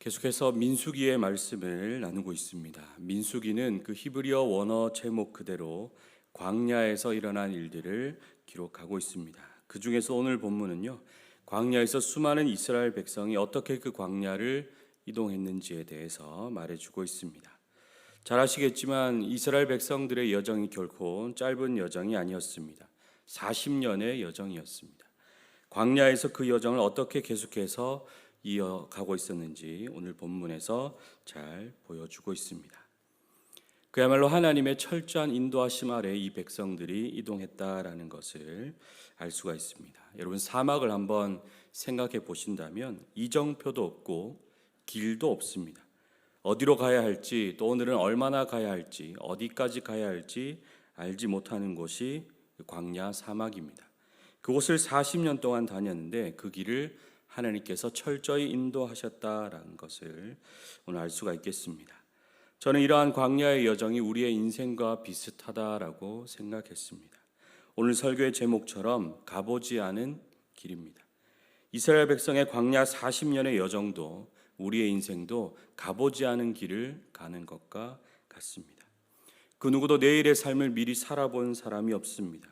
계속해서 민수기의 말씀을 나누고 있습니다. 민수기는 그 히브리어 원어 제목 그대로 광야에서 일어난 일들을 기록하고 있습니다. 그 중에서 오늘 본문은요, 광야에서 수많은 이스라엘 백성이 어떻게 그 광야를 이동했는지에 대해서 말해주고 있습니다. 잘 아시겠지만 이스라엘 백성들의 여정이 결코 짧은 여정이 아니었습니다. 40년의 여정이었습니다. 광야에서 그 여정을 어떻게 계속해서 이어가고 있었는지 오늘 본문에서 잘 보여주고 있습니다. 그야말로 하나님의 철저한 인도하심 아래 이 백성들이 이동했다라는 것을 알 수가 있습니다. 여러분, 사막을 한번 생각해 보신다면 이정표도 없고 길도 없습니다. 어디로 가야 할지, 또 오늘은 얼마나 가야 할지, 어디까지 가야 할지 알지 못하는 곳이 광야 사막입니다. 그곳을 40년 동안 다녔는데 그 길을 하나님께서 철저히 인도하셨다라는 것을 오늘 알 수가 있겠습니다. 저는 이러한 광야의 여정이 우리의 인생과 비슷하다라고 생각했습니다. 오늘 설교의 제목처럼 가보지 않은 길입니다. 이스라엘 백성의 광야 40년의 여정도 우리의 인생도 가보지 않은 길을 가는 것과 같습니다. 그 누구도 내일의 삶을 미리 살아본 사람이 없습니다.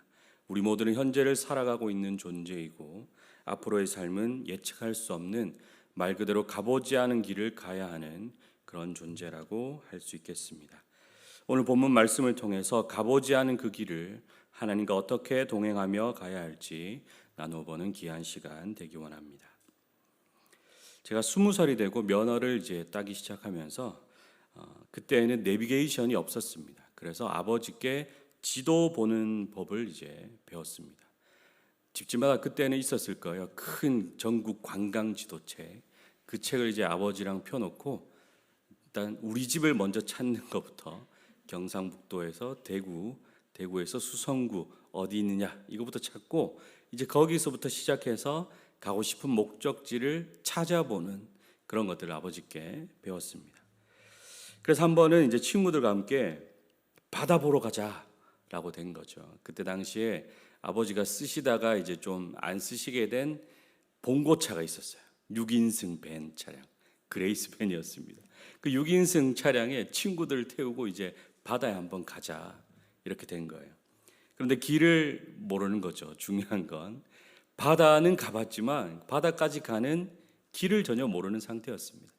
우리 모두는 현재를 살아가고 있는 존재이고 앞으로의 삶은 예측할 수 없는, 말 그대로 가보지 않은 길을 가야 하는 그런 존재라고 할 수 있겠습니다. 오늘 본문 말씀을 통해서 가보지 않은 그 길을 하나님과 어떻게 동행하며 가야 할지 나눠보는 귀한 시간 되기 원합니다. 제가 20살이 되고 면허를 이제 따기 시작하면서 그때는 내비게이션이 없었습니다. 그래서 아버지께 지도 보는 법을 이제 배웠습니다. 집집마다 그때는 있었을 거예요. 큰 전국 관광 지도책. 그 책을 이제 아버지랑 펴놓고 일단 우리 집을 먼저 찾는 것부터 경상북도에서 대구에서 수성구 어디 있느냐 이거부터 찾고 이제 거기서부터 시작해서 가고 싶은 목적지를 찾아보는 그런 것들을 아버지께 배웠습니다. 그래서 한 번은 이제 친구들과 함께 바다 보러 가자라고 된 거죠. 그때 당시에 아버지가 쓰시다가 이제 좀 안 쓰시게 된 봉고차가 있었어요. 6인승 밴 차량, 그레이스 밴이었습니다. 그 6인승 차량에 친구들을 태우고 이제 바다에 한번 가자 이렇게 된 거예요. 그런데 길을 모르는 거죠. 중요한 건 바다는 가봤지만 바다까지 가는 길을 전혀 모르는 상태였습니다.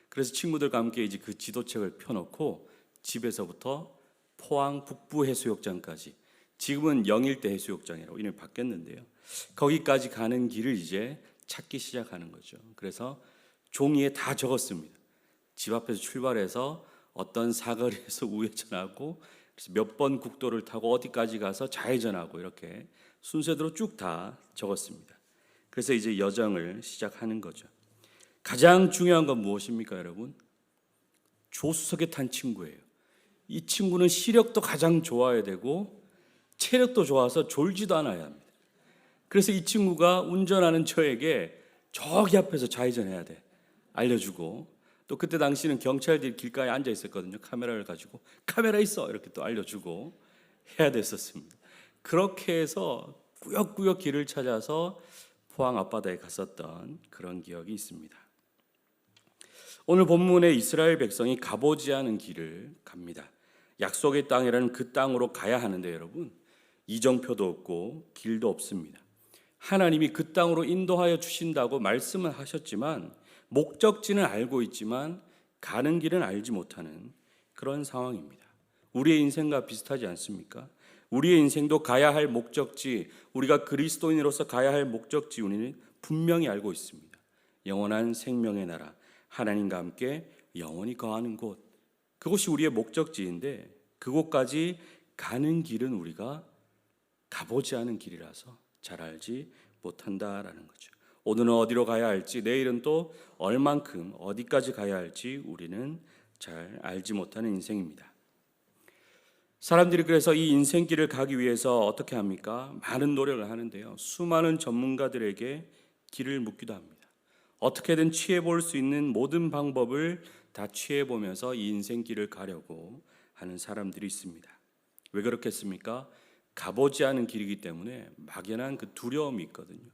그래서 친구들과 함께 이제 그 지도책을 펴놓고 집에서부터 포항 북부 해수욕장까지, 지금은 영일대 해수욕장이라고 이름이 바뀌었는데요, 거기까지 가는 길을 이제 찾기 시작하는 거죠. 그래서 종이에 다 적었습니다. 집 앞에서 출발해서 어떤 사거리에서 우회전하고 몇 번 국도를 타고 어디까지 가서 좌회전하고 이렇게 순서대로 쭉 다 적었습니다. 그래서 이제 여정을 시작하는 거죠. 가장 중요한 건 무엇입니까, 여러분? 조수석에 탄 친구예요. 이 친구는 시력도 가장 좋아야 되고 체력도 좋아서 졸지도 않아야 합니다. 그래서 이 친구가 운전하는 저에게 저기 앞에서 좌회전해야 돼 알려주고, 또 그때 당시는 경찰들이 길가에 앉아 있었거든요. 카메라를 가지고 카메라 있어 이렇게 또 알려주고 해야 됐었습니다. 그렇게 해서 꾸역꾸역 길을 찾아서 포항 앞바다에 갔었던 그런 기억이 있습니다. 오늘 본문에 이스라엘 백성이 가보지 않은 길을 갑니다. 약속의 땅이라는 그 땅으로 가야 하는데 여러분, 이정표도 없고 길도 없습니다. 하나님이 그 땅으로 인도하여 주신다고 말씀을 하셨지만 목적지는 알고 있지만 가는 길은 알지 못하는 그런 상황입니다. 우리의 인생과 비슷하지 않습니까? 우리의 인생도 가야 할 목적지, 우리가 그리스도인으로서 가야 할 목적지 우리는 분명히 알고 있습니다. 영원한 생명의 나라, 하나님과 함께 영원히 거하는 곳, 그곳이 우리의 목적지인데 그곳까지 가는 길은 우리가 가보지 않은 길이라서 잘 알지 못한다라는 거죠. 오늘은 어디로 가야 할지, 내일은 또 얼만큼 어디까지 가야 할지 우리는 잘 알지 못하는 인생입니다. 사람들이 그래서 이 인생길을 가기 위해서 어떻게 합니까? 많은 노력을 하는데요, 수많은 전문가들에게 길을 묻기도 합니다. 어떻게든 취해볼 수 있는 모든 방법을 다 취해보면서 이 인생길을 가려고 하는 사람들이 있습니다. 왜 그렇겠습니까? 가보지 않은 길이기 때문에 막연한 그 두려움이 있거든요.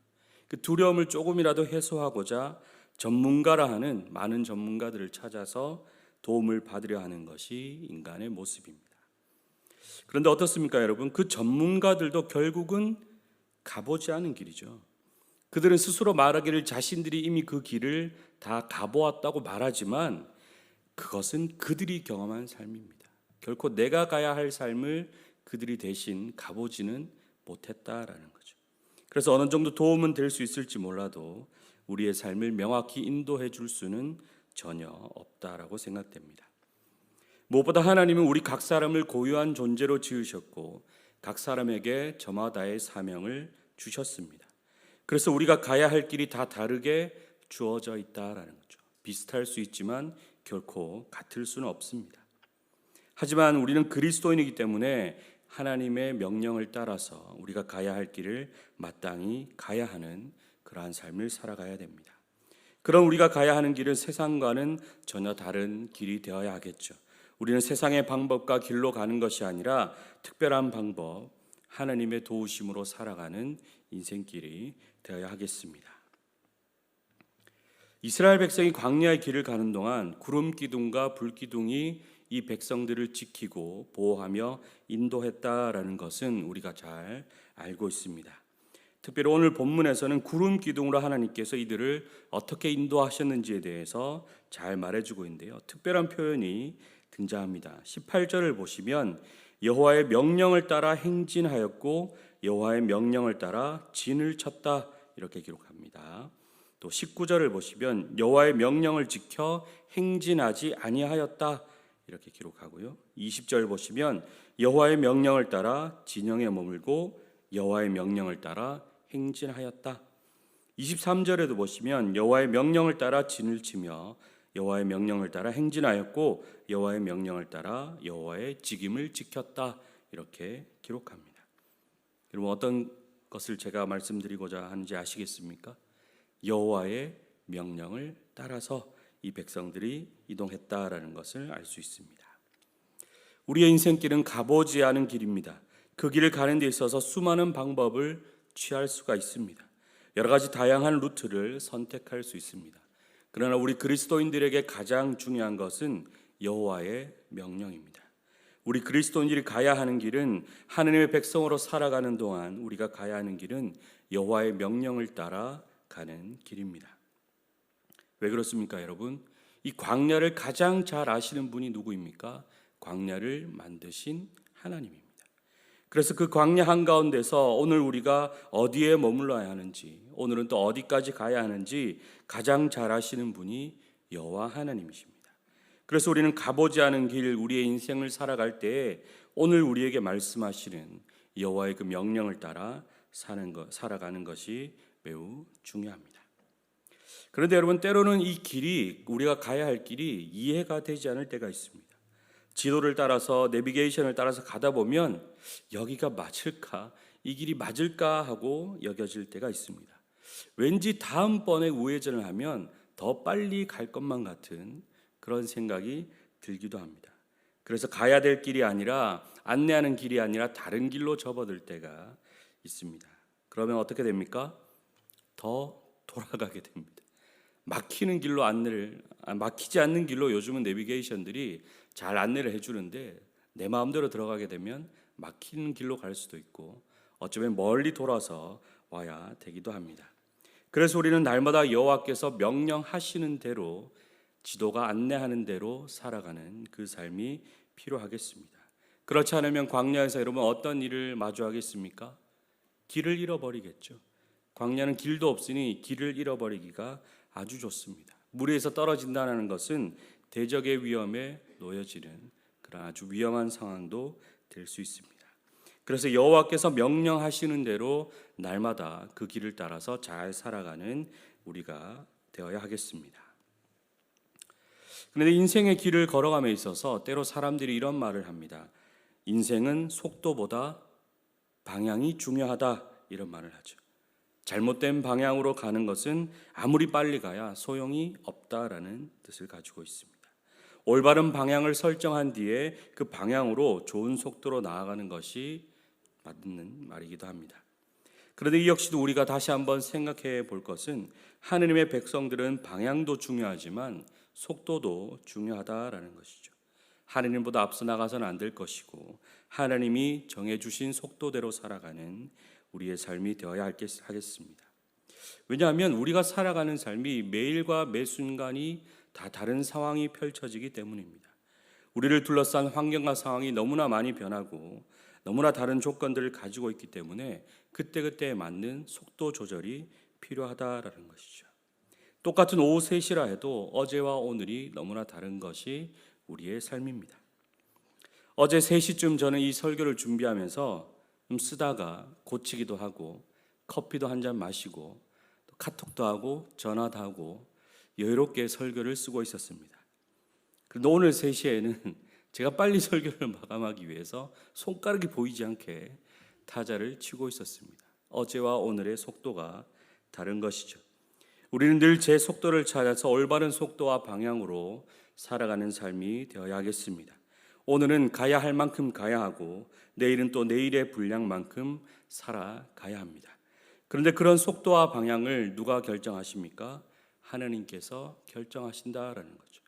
그 두려움을 조금이라도 해소하고자 전문가라 하는 많은 전문가들을 찾아서 도움을 받으려 하는 것이 인간의 모습입니다. 그런데 어떻습니까, 여러분? 그 전문가들도 결국은 가보지 않은 길이죠. 그들은 스스로 말하기를 자신들이 이미 그 길을 다 가보았다고 말하지만 그것은 그들이 경험한 삶입니다. 결코 내가 가야 할 삶을 그들이 대신 가보지는 못했다라는 거죠. 그래서 어느 정도 도움은 될 수 있을지 몰라도 우리의 삶을 명확히 인도해 줄 수는 전혀 없다라고 생각됩니다. 무엇보다 하나님은 우리 각 사람을 고유한 존재로 지으셨고 각 사람에게 저마다의 사명을 주셨습니다. 그래서 우리가 가야 할 길이 다 다르게 주어져 있다라는 거죠. 비슷할 수 있지만 결코 같을 수는 없습니다. 하지만 우리는 그리스도인이기 때문에 하나님의 명령을 따라서 우리가 가야 할 길을 마땅히 가야 하는 그러한 삶을 살아가야 됩니다. 그럼 우리가 가야 하는 길은 세상과는 전혀 다른 길이 되어야 하겠죠. 우리는 세상의 방법과 길로 가는 것이 아니라 특별한 방법, 하나님의 도우심으로 살아가는 인생길이 되어야 하겠습니다. 이스라엘 백성이 광야의 길을 가는 동안 구름 기둥과 불 기둥이 이 백성들을 지키고 보호하며 인도했다라는 것은 우리가 잘 알고 있습니다. 특별히 오늘 본문에서는 구름 기둥으로 하나님께서 이들을 어떻게 인도하셨는지에 대해서 잘 말해주고 있는데요. 특별한 표현이 등장합니다. 18절을 보시면 여호와의 명령을 따라 행진하였고 여호와의 명령을 따라 진을 쳤다 이렇게 기록합니다. 또 19절을 보시면 여호와의 명령을 지켜 행진하지 아니하였다 이렇게 기록하고요. 20절 보시면 여호와의 명령을 따라 진영에 머물고 여호와의 명령을 따라 행진하였다. 23절에도 보시면 여호와의 명령을 따라 진을 치며 여호와의 명령을 따라 행진하였고 여호와의 명령을 따라 여호와의 직임을 지켰다 이렇게 기록합니다. 여러분 어떤 것을 제가 말씀드리고자 하는지 아시겠습니까? 여호와의 명령을 따라서 이 백성들이 이동했다라는 것을 알 수 있습니다. 우리의 인생길은 가보지 않은 길입니다. 그 길을 가는 데 있어서 수많은 방법을 취할 수가 있습니다. 여러 가지 다양한 루트를 선택할 수 있습니다. 그러나 우리 그리스도인들에게 가장 중요한 것은 여호와의 명령입니다. 우리 그리스도인들이 가야 하는 길은 하나님의 백성으로 살아가는 동안 우리가 가야 하는 길은 여호와의 명령을 따라 가는 길입니다. 왜 그렇습니까, 여러분? 이 광야를 가장 잘 아시는 분이 누구입니까? 광야를 만드신 하나님입니다. 그래서 그 광야 한가운데서 오늘 우리가 어디에 머물러야 하는지, 오늘은 또 어디까지 가야 하는지 가장 잘 아시는 분이 여호와 하나님이십니다. 그래서 우리는 가보지 않은 길, 우리의 인생을 살아갈 때에 오늘 우리에게 말씀하시는 여호와의 그 명령을 따라 살아가는 것이 매우 중요합니다. 그런데 여러분 때로는 이 길이 우리가 가야 할 길이 이해가 되지 않을 때가 있습니다. 지도를 따라서 내비게이션을 따라서 가다 보면 여기가 맞을까? 이 길이 맞을까? 하고 여겨질 때가 있습니다. 왠지 다음번에 우회전을 하면 더 빨리 갈 것만 같은 그런 생각이 들기도 합니다. 그래서 가야 될 길이 아니라 안내하는 길이 아니라 다른 길로 접어들 때가 있습니다. 그러면 어떻게 됩니까? 더 돌아가게 됩니다. 막히지 않는 길로 요즘은 내비게이션들이 잘 안내를 해주는데 내 마음대로 들어가게 되면 막히는 길로 갈 수도 있고 어쩌면 멀리 돌아서 와야 되기도 합니다. 그래서 우리는 날마다 여호와께서 명령하시는 대로 지도가 안내하는 대로 살아가는 그 삶이 필요하겠습니다. 그렇지 않으면 광야에서 여러분 어떤 일을 마주하겠습니까? 길을 잃어버리겠죠. 광야는 길도 없으니 길을 잃어버리기가 아주 좋습니다. 무리에서 떨어진다는 것은 대적의 위험에 놓여지는 그런 아주 위험한 상황도 될 수 있습니다. 그래서 여호와께서 명령하시는 대로 날마다 그 길을 따라서 잘 살아가는 우리가 되어야 하겠습니다. 그런데 인생의 길을 걸어감에 있어서 때로 사람들이 이런 말을 합니다. 인생은 속도보다 방향이 중요하다 이런 말을 하죠. 잘못된 방향으로 가는 것은 아무리 빨리 가야 소용이 없다라는 뜻을 가지고 있습니다. 올바른 방향을 설정한 뒤에 그 방향으로 좋은 속도로 나아가는 것이 맞는 말이기도 합니다. 그런데 이 역시도 우리가 다시 한번 생각해 볼 것은 하느님의 백성들은 방향도 중요하지만 속도도 중요하다라는 것이죠. 하느님보다 앞서 나가서는 안 될 것이고 하나님이 정해주신 속도대로 살아가는 우리의 삶이 되어야 하겠습니다. 왜냐하면 우리가 살아가는 삶이 매일과 매 순간이 다 다른 상황이 펼쳐지기 때문입니다. 우리를 둘러싼 환경과 상황이 너무나 많이 변하고 너무나 다른 조건들을 가지고 있기 때문에 그때그때에 맞는 속도 조절이 필요하다라는 것이죠. 똑같은 오후 3시라 해도 어제와 오늘이 너무나 다른 것이 우리의 삶입니다. 어제 3시쯤 저는 이 설교를 준비하면서 좀 쓰다가 고치기도 하고 커피도 한 잔 마시고 또 카톡도 하고 전화도 하고 여유롭게 설교를 쓰고 있었습니다. 그런데 오늘 3시에는 제가 빨리 설교를 마감하기 위해서 손가락이 보이지 않게 타자를 치고 있었습니다. 어제와 오늘의 속도가 다른 것이죠. 우리는 늘 제 속도를 찾아서 올바른 속도와 방향으로 살아가는 삶이 되어야 하겠습니다. 오늘은 가야 할 만큼 가야 하고 내일은 또 내일의 분량만큼 살아가야 합니다. 그런데 그런 속도와 방향을 누가 결정하십니까? 하나님께서 결정하신다라는 거죠.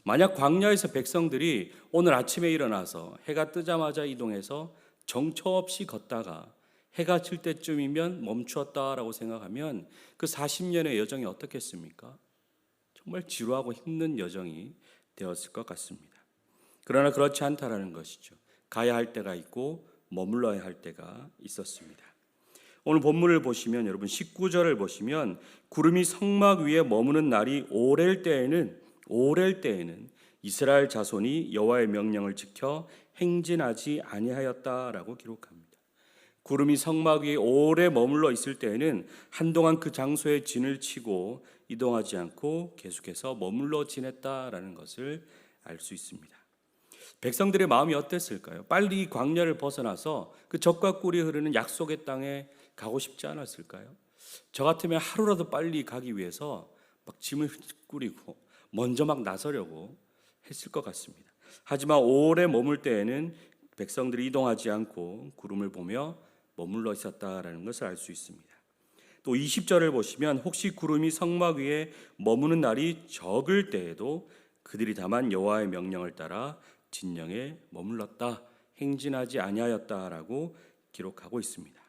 만약 광야에서 백성들이 오늘 아침에 일어나서 해가 뜨자마자 이동해서 정처 없이 걷다가 해가 질 때쯤이면 멈추었다라고 생각하면 그 40년의 여정이 어떻겠습니까? 정말 지루하고 힘든 여정이 되었을 것 같습니다. 그러나 그렇지 않다라는 것이죠. 가야 할 때가 있고 머물러야 할 때가 있었습니다. 오늘 본문을 보시면 여러분 19절을 보시면 구름이 성막 위에 머무는 날이 오랠 때에는 이스라엘 자손이 여호와의 명령을 지켜 행진하지 아니하였다라고 기록합니다. 구름이 성막 위에 오래 머물러 있을 때에는 한동안 그 장소에 진을 치고 이동하지 않고 계속해서 머물러 지냈다라는 것을 알 수 있습니다. 백성들의 마음이 어땠을까요? 빨리 이 광야를 벗어나서 그 젖과 꿀이 흐르는 약속의 땅에 가고 싶지 않았을까요? 저 같으면 하루라도 빨리 가기 위해서 막 짐을 꾸리고 먼저 막 나서려고 했을 것 같습니다. 하지만 오래 머물 때에는 백성들이 이동하지 않고 구름을 보며 머물러 있었다라는 것을 알 수 있습니다. 또 20절을 보시면 혹시 구름이 성막 위에 머무는 날이 적을 때에도 그들이 다만 여호와의 명령을 따라 진영에 머물렀다, 행진하지 아니하였다라고 기록하고 있습니다.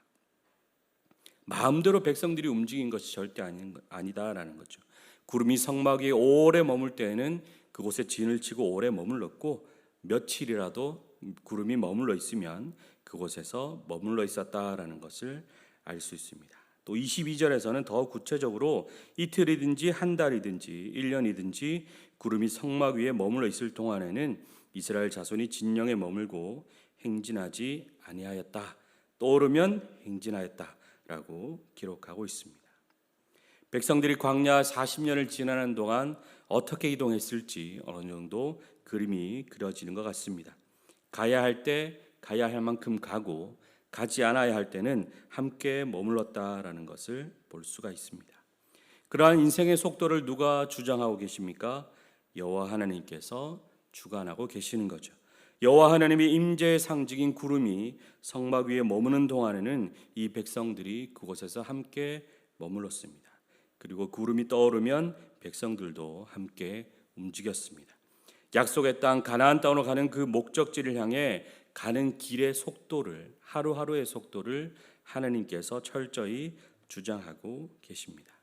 마음대로 백성들이 움직인 것이 절대 아니다라는 거죠. 구름이 성막 위에 오래 머물 때에는 그곳에 진을 치고 오래 머물렀고 며칠이라도 구름이 머물러 있으면 그곳에서 머물러 있었다라는 것을 알 수 있습니다. 또 22절에서는 더 구체적으로 이틀이든지 한 달이든지 1년이든지 구름이 성막 위에 머물러 있을 동안에는 이스라엘 자손이 진영에 머물고 행진하지 아니하였다. 떠오르면 행진하였다라고 기록하고 있습니다. 백성들이 광야 40년을 지나는 동안 어떻게 이동했을지 어느 정도 그림이 그려지는 것 같습니다. 가야 할 때 가야 할 만큼 가고 가지 않아야 할 때는 함께 머물렀다라는 것을 볼 수가 있습니다. 그러한 인생의 속도를 누가 주장하고 계십니까? 여호와 하나님께서 주관하고 계시는 거죠. 여호와 하나님의 임재의 상징인 구름이 성막 위에 머무는 동안에는 이 백성들이 그곳에서 함께 머물렀습니다. 그리고 구름이 떠오르면 백성들도 함께 움직였습니다. 약속의 땅 가나안 땅으로 가는 그 목적지를 향해 가는 길의 속도를 하루하루의 속도를 하나님께서 철저히 주장하고 계십니다.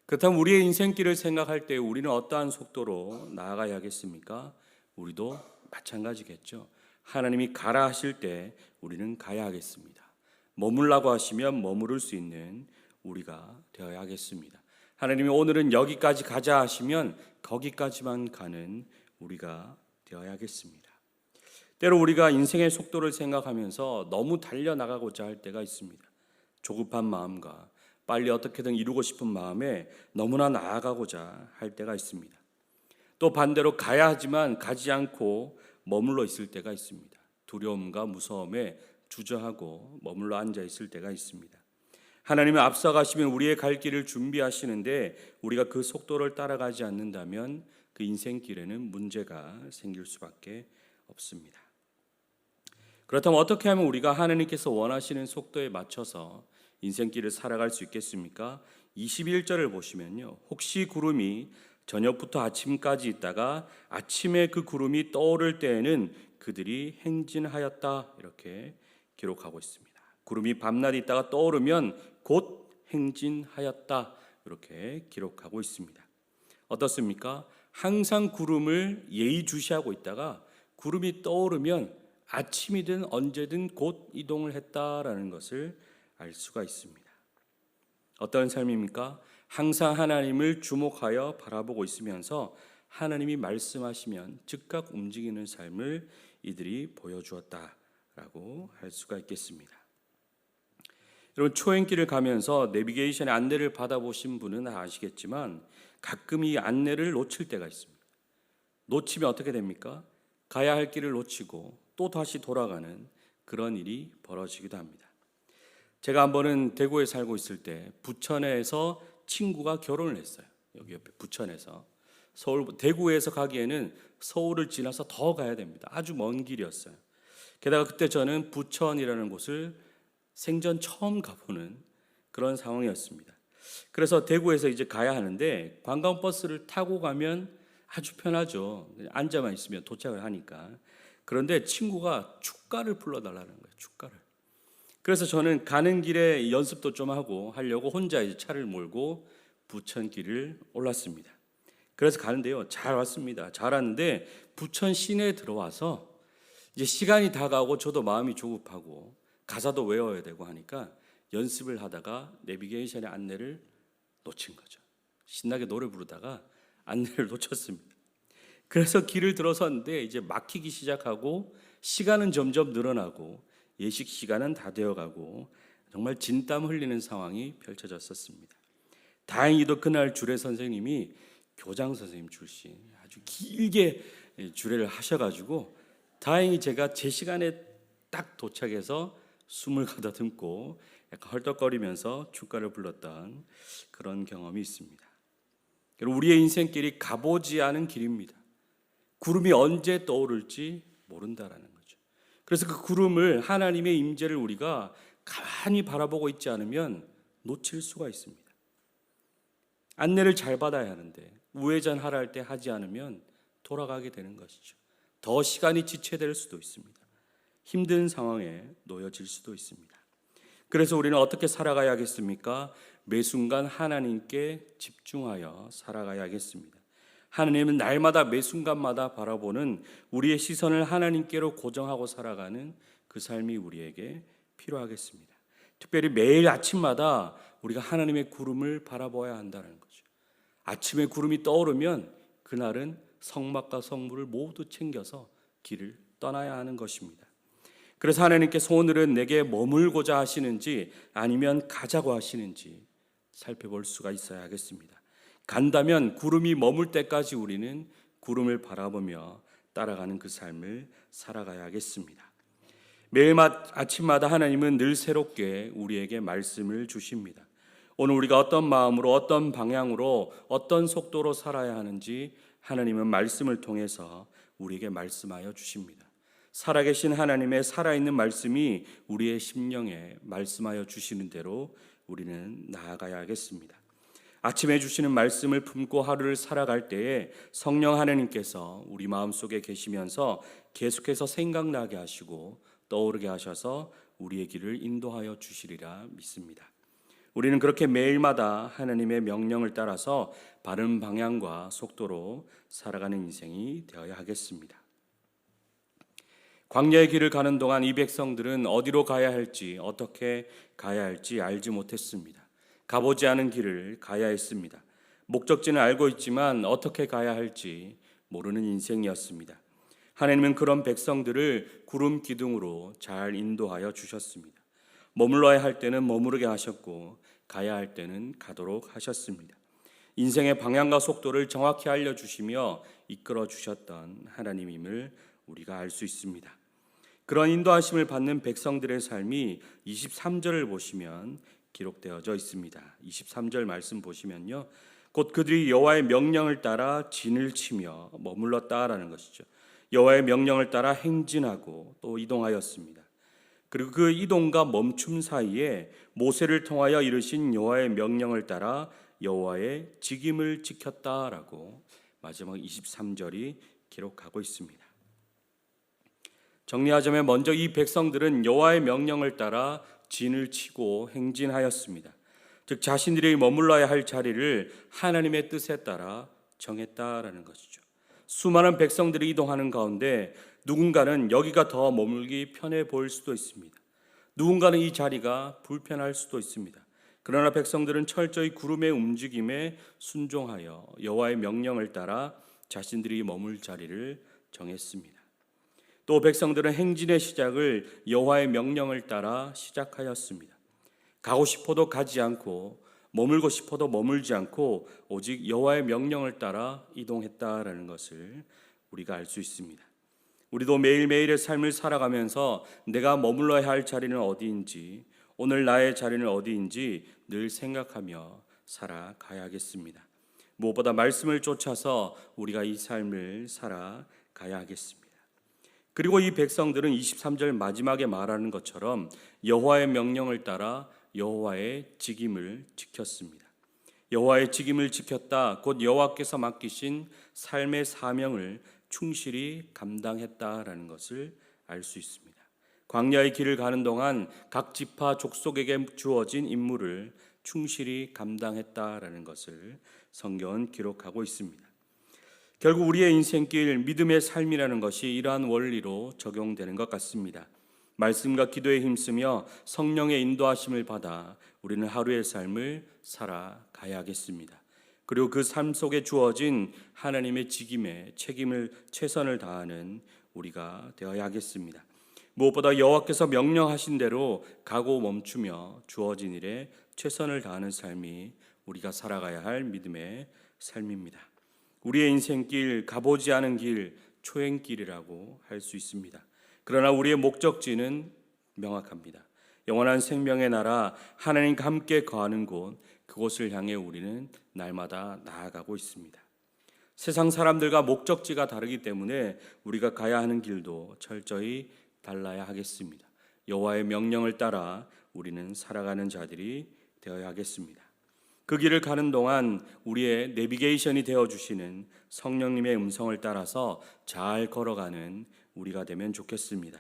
그렇다면 우리의 인생길을 생각할 때 우리는 어떠한 속도로 나아가야 하겠습니까? 우리도 마찬가지겠죠. 하나님이 가라 하실 때 우리는 가야 하겠습니다. 머물라고 하시면 머무를 수 있는 우리가 되어야 하겠습니다. 하나님이 오늘은 여기까지 가자 하시면 거기까지만 가는 우리가 되어야 하겠습니다. 때로 우리가 인생의 속도를 생각하면서 너무 달려나가고자 할 때가 있습니다. 조급한 마음과 빨리 어떻게든 이루고 싶은 마음에 너무나 나아가고자 할 때가 있습니다. 또 반대로 가야 하지만 가지 않고 머물러 있을 때가 있습니다. 두려움과 무서움에 주저하고 머물러 앉아 있을 때가 있습니다. 하나님은 앞서가시면 우리의 갈 길을 준비하시는데 우리가 그 속도를 따라가지 않는다면 그 인생길에는 문제가 생길 수밖에 없습니다. 그렇다면 어떻게 하면 우리가 하나님께서 원하시는 속도에 맞춰서 인생길을 살아갈 수 있겠습니까? 21절을 보시면요, 혹시 구름이 저녁부터 아침까지 있다가 아침에 그 구름이 떠오를 때에는 그들이 행진하였다, 이렇게 기록하고 있습니다. 구름이 밤낮 있다가 떠오르면 곧 행진하였다, 이렇게 기록하고 있습니다. 어떻습니까? 항상 구름을 예의주시하고 있다가 구름이 떠오르면 아침이든 언제든 곧 이동을 했다라는 것을 알 수가 있습니다. 어떤 삶입니까? 항상 하나님을 주목하여 바라보고 있으면서 하나님이 말씀하시면 즉각 움직이는 삶을 이들이 보여주었다라고 할 수가 있겠습니다. 여러분, 초행길을 가면서 내비게이션의 안내를 받아보신 분은 아시겠지만 가끔 이 안내를 놓칠 때가 있습니다. 놓치면 어떻게 됩니까? 가야 할 길을 놓치고 또 다시 돌아가는 그런 일이 벌어지기도 합니다. 제가 한 번은 대구에 살고 있을 때 부천에서 친구가 결혼을 했어요. 여기 옆에 부천에서. 대구에서 가기에는 서울을 지나서 더 가야 됩니다. 아주 먼 길이었어요. 게다가 그때 저는 부천이라는 곳을 생전 처음 가보는 그런 상황이었습니다. 그래서 대구에서 이제 가야 하는데 관광버스를 타고 가면 아주 편하죠. 앉아만 있으면 도착을 하니까. 그런데 친구가 축가를 불러달라는 거예요. 축가를. 그래서 저는 가는 길에 연습도 좀 하려고 혼자 이제 차를 몰고 부천길을 올랐습니다. 그래서 가는데요, 잘 왔습니다. 잘 왔는데 부천 시내에 들어와서 이제 시간이 다가오고 저도 마음이 조급하고 가사도 외워야 되고 하니까 연습을 하다가 내비게이션의 안내를 놓친 거죠. 신나게 노래 부르다가 안내를 놓쳤습니다. 그래서 길을 들어섰는데 이제 막히기 시작하고 시간은 점점 늘어나고 예식 시간은 다 되어가고 정말 진땀 흘리는 상황이 펼쳐졌었습니다. 다행히도 그날 주례 선생님이 교장 선생님 출신 아주 길게 주례를 하셔가지고 다행히 제가 제 시간에 딱 도착해서 숨을 가다듬고 약간 헐떡거리면서 축가를 불렀던 그런 경험이 있습니다. 우리의 인생길이 가보지 않은 길입니다. 구름이 언제 떠오를지 모른다라는 거죠. 그래서 그 구름을, 하나님의 임재를 우리가 가만히 바라보고 있지 않으면 놓칠 수가 있습니다. 안내를 잘 받아야 하는데 우회전하라 할 때 하지 않으면 돌아가게 되는 것이죠. 더 시간이 지체될 수도 있습니다. 힘든 상황에 놓여질 수도 있습니다. 그래서 우리는 어떻게 살아가야겠습니까? 매 순간 하나님께 집중하여 살아가야겠습니다. 하나님은 날마다 매 순간마다 바라보는 우리의 시선을 하나님께로 고정하고 살아가는 그 삶이 우리에게 필요하겠습니다. 특별히 매일 아침마다 우리가 하나님의 구름을 바라봐야 한다는 거죠. 아침에 구름이 떠오르면 그날은 성막과 성물을 모두 챙겨서 길을 떠나야 하는 것입니다. 그래서 하나님께서 오늘은 내게 머물고자 하시는지 아니면 가자고 하시는지 살펴볼 수가 있어야 하겠습니다. 간다면 구름이 머물 때까지 우리는 구름을 바라보며 따라가는 그 삶을 살아가야 하겠습니다. 매일 아침마다 하나님은 늘 새롭게 우리에게 말씀을 주십니다. 오늘 우리가 어떤 마음으로, 어떤 방향으로, 어떤 속도로 살아야 하는지 하나님은 말씀을 통해서 우리에게 말씀하여 주십니다. 살아계신 하나님의 살아있는 말씀이 우리의 심령에 말씀하여 주시는 대로 우리는 나아가야 하겠습니다. 아침에 주시는 말씀을 품고 하루를 살아갈 때에 성령 하나님께서 우리 마음속에 계시면서 계속해서 생각나게 하시고 떠오르게 하셔서 우리의 길을 인도하여 주시리라 믿습니다. 우리는 그렇게 매일마다 하나님의 명령을 따라서 바른 방향과 속도로 살아가는 인생이 되어야 하겠습니다. 광야의 길을 가는 동안 이 백성들은 어디로 가야 할지, 어떻게 가야 할지 알지 못했습니다. 가보지 않은 길을 가야 했습니다. 목적지는 알고 있지만 어떻게 가야 할지 모르는 인생이었습니다. 하나님은 그런 백성들을 구름 기둥으로 잘 인도하여 주셨습니다. 머물러야 할 때는 머무르게 하셨고 가야 할 때는 가도록 하셨습니다. 인생의 방향과 속도를 정확히 알려주시며 이끌어 주셨던 하나님임을 우리가 알 수 있습니다. 그런 인도하심을 받는 백성들의 삶이 23절을 보시면 기록되어져 있습니다. 23절 말씀 보시면요, 곧 그들이 여호와의 명령을 따라 진을 치며 머물렀다라는 것이죠. 여호와의 명령을 따라 행진하고 또 이동하였습니다. 그리고 그 이동과 멈춤 사이에 모세를 통하여 이르신 여호와의 명령을 따라 여호와의 직임을 지켰다라고 마지막 23절이 기록하고 있습니다. 정리하자면 먼저 이 백성들은 여호와의 명령을 따라 진을 치고 행진하였습니다. 즉 자신들이 머물러야 할 자리를 하나님의 뜻에 따라 정했다라는 것이죠. 수많은 백성들이 이동하는 가운데 누군가는 여기가 더 머물기 편해 보일 수도 있습니다. 누군가는 이 자리가 불편할 수도 있습니다. 그러나 백성들은 철저히 구름의 움직임에 순종하여 여호와의 명령을 따라 자신들이 머물 자리를 정했습니다. 또 백성들은 행진의 시작을 여호와의 명령을 따라 시작하였습니다. 가고 싶어도 가지 않고 머물고 싶어도 머물지 않고 오직 여호와의 명령을 따라 이동했다라는 것을 우리가 알 수 있습니다. 우리도 매일매일의 삶을 살아가면서 내가 머물러야 할 자리는 어디인지, 오늘 나의 자리는 어디인지 늘 생각하며 살아가야겠습니다. 무엇보다 말씀을 쫓아서 우리가 이 삶을 살아가야 하겠습니다. 그리고 이 백성들은 23절 마지막에 말하는 것처럼 여호와의 명령을 따라 여호와의 직임을 지켰습니다. 여호와의 직임을 지켰다, 곧 여호와께서 맡기신 삶의 사명을 충실히 감당했다라는 것을 알 수 있습니다. 광야의 길을 가는 동안 각 지파 족속에게 주어진 임무를 충실히 감당했다라는 것을 성경은 기록하고 있습니다. 결국 우리의 인생길 믿음의 삶이라는 것이 이러한 원리로 적용되는 것 같습니다. 말씀과 기도에 힘쓰며 성령의 인도하심을 받아 우리는 하루의 삶을 살아가야겠습니다. 그리고 그 삶 속에 주어진 하나님의 직임에 책임을 최선을 다하는 우리가 되어야겠습니다. 무엇보다 여호와께서 명령하신 대로 가고 멈추며 주어진 일에 최선을 다하는 삶이 우리가 살아가야 할 믿음의 삶입니다. 우리의 인생길, 가보지 않은 길, 초행길이라고 할 수 있습니다. 그러나 우리의 목적지는 명확합니다. 영원한 생명의 나라, 하나님과 함께 거하는 곳, 그곳을 향해 우리는 날마다 나아가고 있습니다. 세상 사람들과 목적지가 다르기 때문에 우리가 가야 하는 길도 철저히 달라야 하겠습니다. 여호와의 명령을 따라 우리는 살아가는 자들이 되어야 하겠습니다. 그 길을 가는 동안 우리의 내비게이션이 되어주시는 성령님의 음성을 따라서 잘 걸어가는 우리가 되면 좋겠습니다.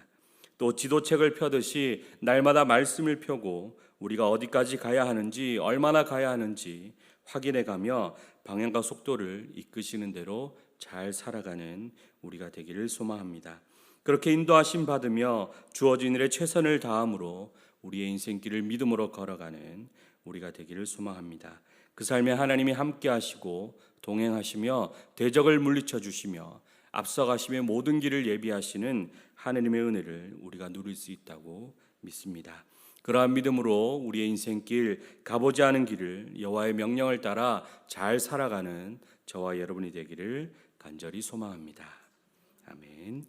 또 지도책을 펴듯이 날마다 말씀을 펴고 우리가 어디까지 가야 하는지, 얼마나 가야 하는지 확인해가며 방향과 속도를 이끄시는 대로 잘 살아가는 우리가 되기를 소망합니다. 그렇게 인도하심 받으며 주어진 일에 최선을 다함으로 우리의 인생길을 믿음으로 걸어가는 우리가 되기를 소망합니다. 그 삶에 하나님이 함께 하시고 동행하시며 대적을 물리쳐 주시며 앞서가시며 모든 길을 예비하시는 하나님의 은혜를 우리가 누릴 수 있다고 믿습니다. 그러한 믿음으로 우리의 인생길, 가보지 않은 길을 여호와의 명령을 따라 잘 살아가는 저와 여러분이 되기를 간절히 소망합니다. 아멘.